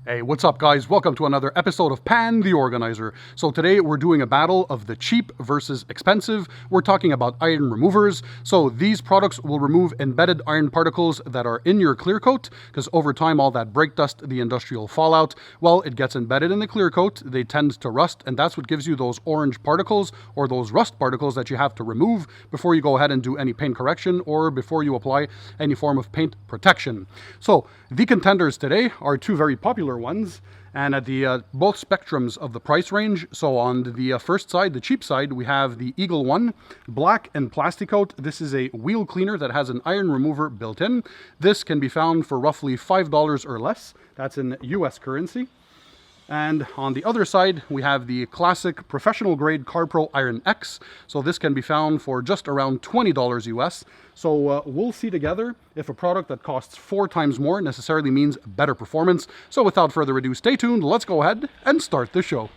Hey, what's up guys? Welcome to another episode of Pan the Organizer. So today we're doing a battle of the cheap versus expensive. We're talking about iron removers. So these products will remove embedded iron particles that are in your clear coat, because over time all that brake dust, the industrial fallout, well, it gets embedded in the clear coat. They tend to rust, and that's what gives you those orange particles or those rust particles that you have to remove before you go ahead and do any paint correction or before you apply any form of paint protection. So the contenders today are two very popular ones, and at the both spectrums of the price range. So on the first side, the cheap side, we have the Eagle One Black and Plasti-Coat. This is a wheel cleaner that has an iron remover built in. This can be found for roughly $5 or less. That's in US currency. And on the other side, we have the classic professional grade CarPro IronX. So this can be found for just around $20 US. So we'll see together if a product that costs 4 times more necessarily means better performance. So without further ado, stay tuned. Let's go ahead and start the show.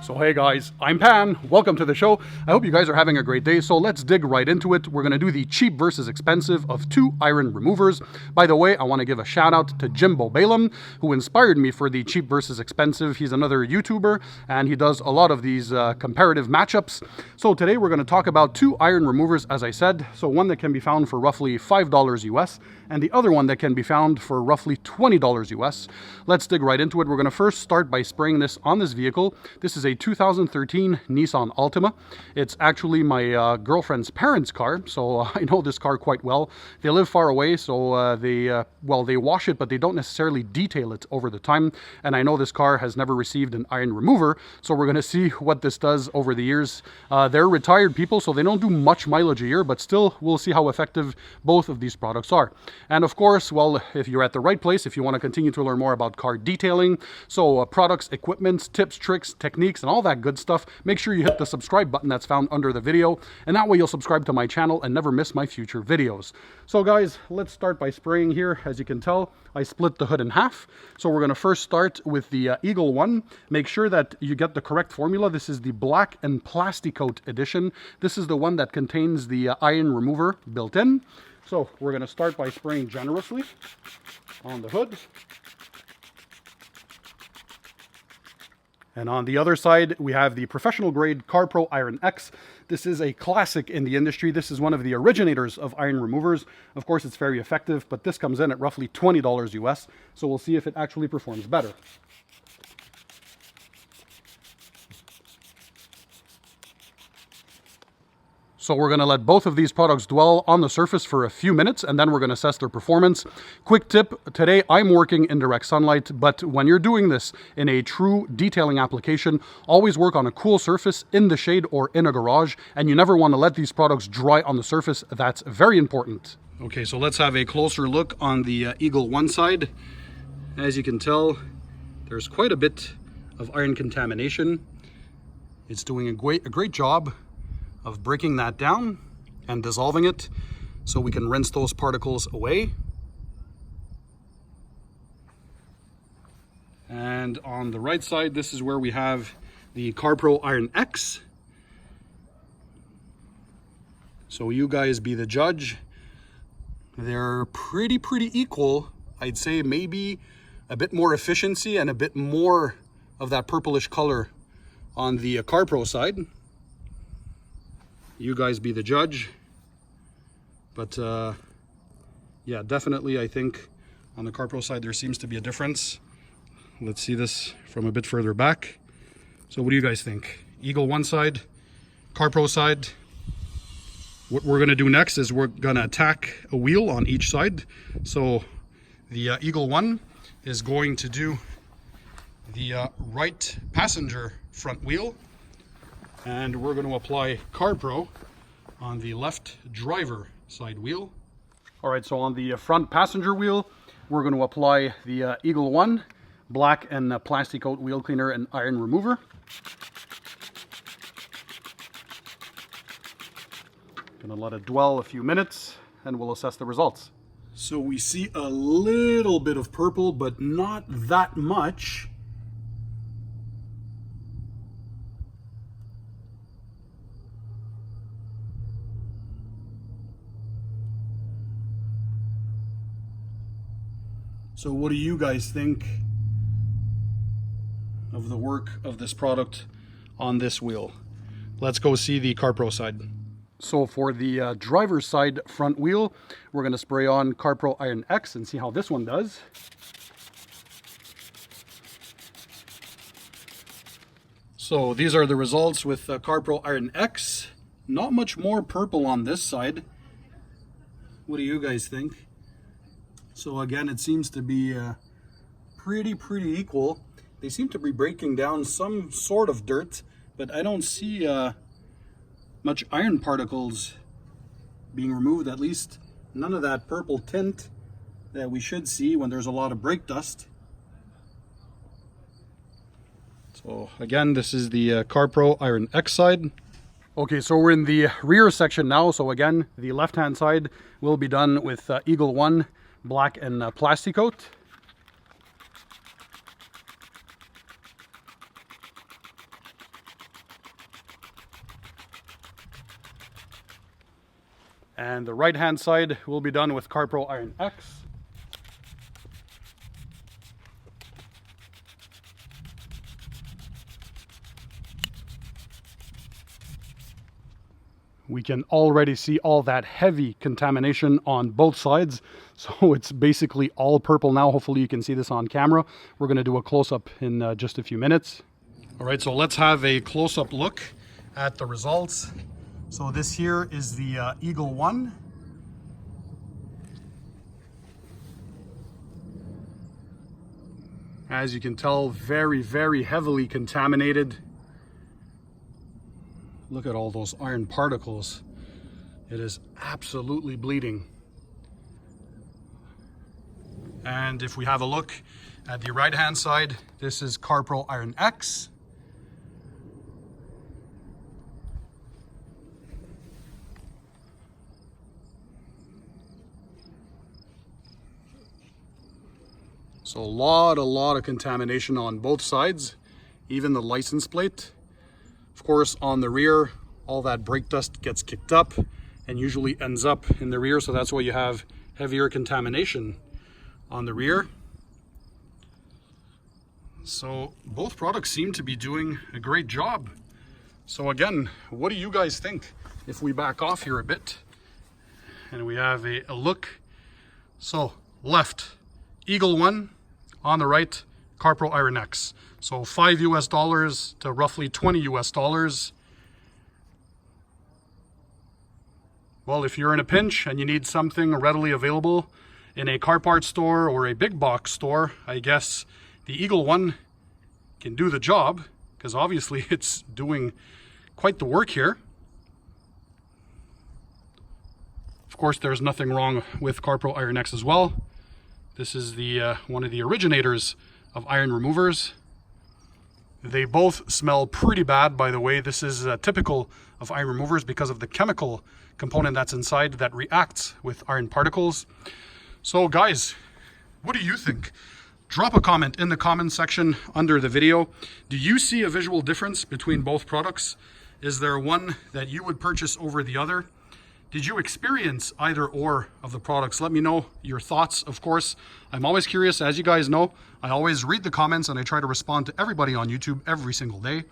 So hey guys, I'm Pan, welcome to the show. I hope you guys are having a great day, so let's dig right into it. We're going to do the cheap versus expensive of two iron removers. By the way, I want to give a shout out to Jimbo Balaam, who inspired me for the cheap versus expensive. He's another YouTuber, and he does a lot of these comparative matchups. So today we're going to talk about two iron removers, as I said. So one that can be found for roughly $5 US, and the other one that can be found for roughly $20 US. Let's dig right into it. We're going to first start by spraying this on this vehicle. This is a 2013 Nissan Altima. It's actually my girlfriend's parents' car, so I know this car quite well. They live far away, so they wash it, but they don't necessarily detail it over the time. And I know this car has never received an iron remover, so we're going to see what this does over the years. They're retired people, so they don't do much mileage a year, but still, we'll see how effective both of these products are. And of course, well, if you're at the right place, if you want to continue to learn more about car detailing, so products, equipment, tips, tricks, techniques, and all that good stuff, make sure you hit the subscribe button that's found under the video, and that way you'll subscribe to my channel and never miss my future videos. So guys, let's start by spraying here. As you can tell, I split the hood in half. So we're going to first start with the Eagle One. Make sure that you get the correct formula. This is the Black and Plasti-Coat edition. This is the one that contains the iron remover built in. So we're going to start by spraying generously on the hood. And on the other side, we have the professional grade CarPro IronX. This is a classic in the industry. This is one of the originators of iron removers. Of course, it's very effective, but this comes in at roughly $20 US. So we'll see if it actually performs better. So we're going to let both of these products dwell on the surface for a few minutes, and then we're going to assess their performance. Quick tip, today I'm working in direct sunlight, but when you're doing this in a true detailing application, always work on a cool surface in the shade or in a garage, and you never want to let these products dry on the surface. That's very important. Okay, so let's have a closer look on the Eagle One side. As you can tell, there's quite a bit of iron contamination. It's doing a great job of breaking that down and dissolving it so we can rinse those particles away. And on the right side, this is where we have the CarPro IronX. So you guys be the judge. They're pretty equal. I'd say maybe a bit more efficiency and a bit more of that purplish color on the CarPro side. You guys be the judge. But yeah, definitely I think on the CarPro side there seems to be a difference. Let's see this from a bit further back. So what do you guys think? Eagle One side, CarPro side. What we're going to do next is we're going to attack a wheel on each side. So the Eagle One is going to do the right passenger front wheel, and we're going to apply CarPro on the left driver side wheel. All right, so on the front passenger wheel, we're going to apply the Eagle One Black and Plasti-Coat wheel cleaner and iron remover. Gonna let it dwell a few minutes and we'll assess the results. So we see a little bit of purple, but not that much. So what do you guys think of the work of this product on this wheel? Let's go see the CarPro side. So for the driver's side front wheel, we're going to spray on CarPro IronX and see how this one does. So these are the results with CarPro IronX. Not much more purple on this side. What do you guys think? So again, it seems to be pretty equal. They seem to be breaking down some sort of dirt, but I don't see much iron particles being removed, at least none of that purple tint that we should see when there's a lot of brake dust. So again, this is the CarPro IronX side. Okay, so we're in the rear section now. So again, the left-hand side will be done with Eagle 1 black and Plasti-Coat. And the right-hand side will be done with CarPro IronX. We can already see all that heavy contamination on both sides. So it's basically all purple now. Hopefully you can see this on camera. We're going to do a close-up in just a few minutes. All right, so let's have a close-up look at the results. So this here is the Eagle 1. As you can tell, very heavily contaminated. Look at all those iron particles. It is absolutely bleeding. And if we have a look at the right-hand side, this is CarPro IronX. So a lot of contamination on both sides, even the license plate. Of course, on the rear, all that brake dust gets kicked up and usually ends up in the rear, so that's why you have heavier contamination on the rear. So both products seem to be doing a great job. So again, what do you guys think if we back off here a bit and we have a look? So left, Eagle 1, on the right, CarPro IronX. So $5 US to roughly $20 US. Well, if you're in a pinch and you need something readily available in a car parts store or a big box store, I guess the Eagle 1 can do the job, because obviously it's doing quite the work here. Of course, there's nothing wrong with CarPro IronX as well. This is the one of the originators of iron removers. They both smell pretty bad, by the way. This is typical of iron removers because of the chemical component that's inside that reacts with iron particles. So guys, what do you think? Drop a comment in the comment section under the video. Do you see a visual difference between both products? Is there one that you would purchase over the other? Did you experience either or of the products? Let me know your thoughts, of course. I'm always curious, as you guys know. I always read the comments and I try to respond to everybody on YouTube every single day.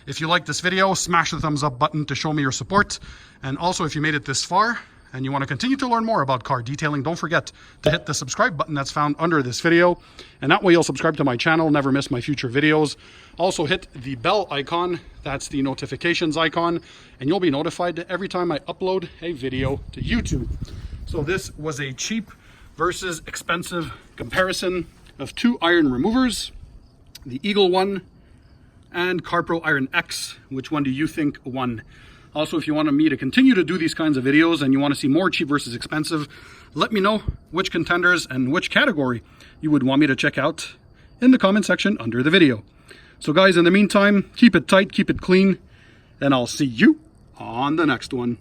If you like this video, smash the thumbs up button to show me your support. And also, if you made it this far and you want to continue to learn more about car detailing, don't forget to hit the subscribe button that's found under this video. And that way you'll subscribe to my channel, never miss my future videos. Also hit the bell icon, that's the notifications icon, and you'll be notified every time I upload a video to YouTube. So this was a cheap versus expensive comparison of two iron removers, the Eagle 1 and CarPro IronX. Which one do you think won? Also, if you want me to continue to do these kinds of videos and you want to see more cheap versus expensive, let me know which contenders and which category you would want me to check out in the comment section under the video. So guys, in the meantime, keep it tight, keep it clean, and I'll see you on the next one.